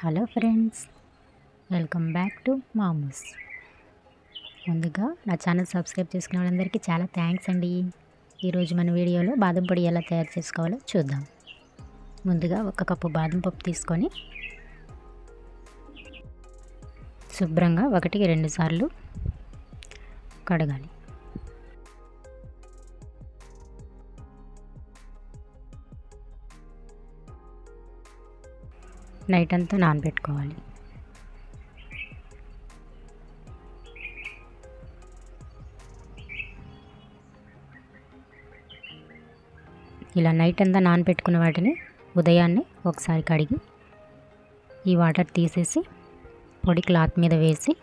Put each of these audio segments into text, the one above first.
Hello friends, welcome back to Mamoos. ముందుగా నా channel subscribe చేసుకునే వాళ్ళందరికీ చాలా థ్యాంక్స్ అండి. ఈరోజు మన వీడియోలో బాదం పొడి ఎలా తయారు చేసుకోవాలో చూద్దాం. ముందుగా 1 కప్పు బాదం పప్పు తీసుకొని శుభ్రంగా 1-2 సార్లు కడగాలి. నైట్ అంతా నానబెట్టుకోవాలి. ఇలా నైట్ అంతా నానబెట్టుకున్న వాటిని ఉదయాన్నే ఒకసారి కడిగి ఈ వాటర్ తీసేసి పొడి క్లాత్ మీద వేసి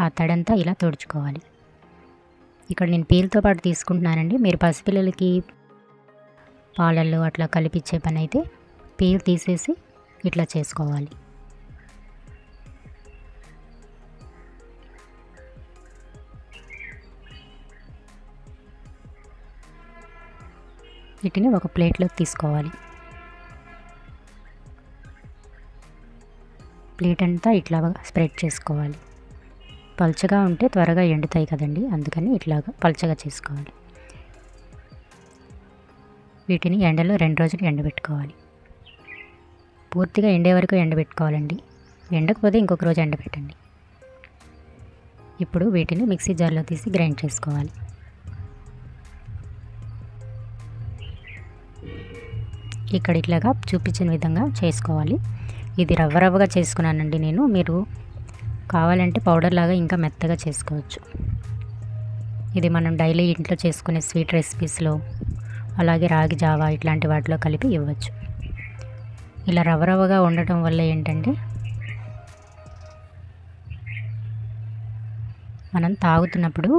ఆ తడంతా ఇలా తుడుచుకోవాలి. ఇక్కడ నేను పీల్తో పాటు తీసుకుంటున్నానండి. మీరు పసిపిల్లలకి పాలల్లో అట్లా కలిపిచ్చే పని అయితే పీల్ తీసేసి ఇట్లా చేసుకోవాలి. వీటిని ఒక ప్లేట్లోకి తీసుకోవాలి. ప్లేట్ అంతా ఇట్లా స్ప్రెడ్ చేసుకోవాలి. పల్చగా ఉంటే త్వరగా ఎండుతాయి కదండి, అందుకని ఇట్లాగా పల్చగా చేసుకోవాలి. వీటిని ఎండలో 2 రోజులు ఎండబెట్టుకోవాలి. పూర్తిగా ఎండే వరకు ఎండబెట్టుకోవాలండి. ఎండకపోతే ఇంకొక రోజు ఎండబెట్టండి. ఇప్పుడు వీటిని మిక్సీ జార్లో తీసి గ్రైండ్ చేసుకోవాలి. ఇక్కడ ఇట్లాగా చూపించిన విధంగా చేసుకోవాలి. ఇది రవ్వగా చేసుకున్నానండి నేను. మీరు కావాలంటే పౌడర్ లాగా ఇంకా మెత్తగా చేసుకోవచ్చు. ఇది మనం డైలీ ఇంట్లో చేసుకునే స్వీట్ రెసిపీస్లో, అలాగే రాగి జావా ఇట్లాంటి వాటిలో కలిపి ఇవ్వచ్చు. ఇలా రవ్వగా ఉండటం వల్ల ఏంటంటే మనం తాగుతున్నప్పుడు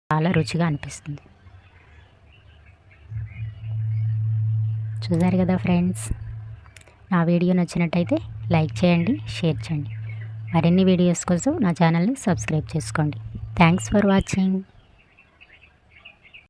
చాలా రుచిగా అనిపిస్తుంది. చూసారు కదా ఫ్రెండ్స్, నా వీడియో నచ్చినట్టయితే లైక్ చేయండి, షేర్ చేయండి. మరిన్ని వీడియోస్ కోసం నా ఛానల్ని సబ్స్క్రైబ్ చేసుకోండి. Thanks for watching.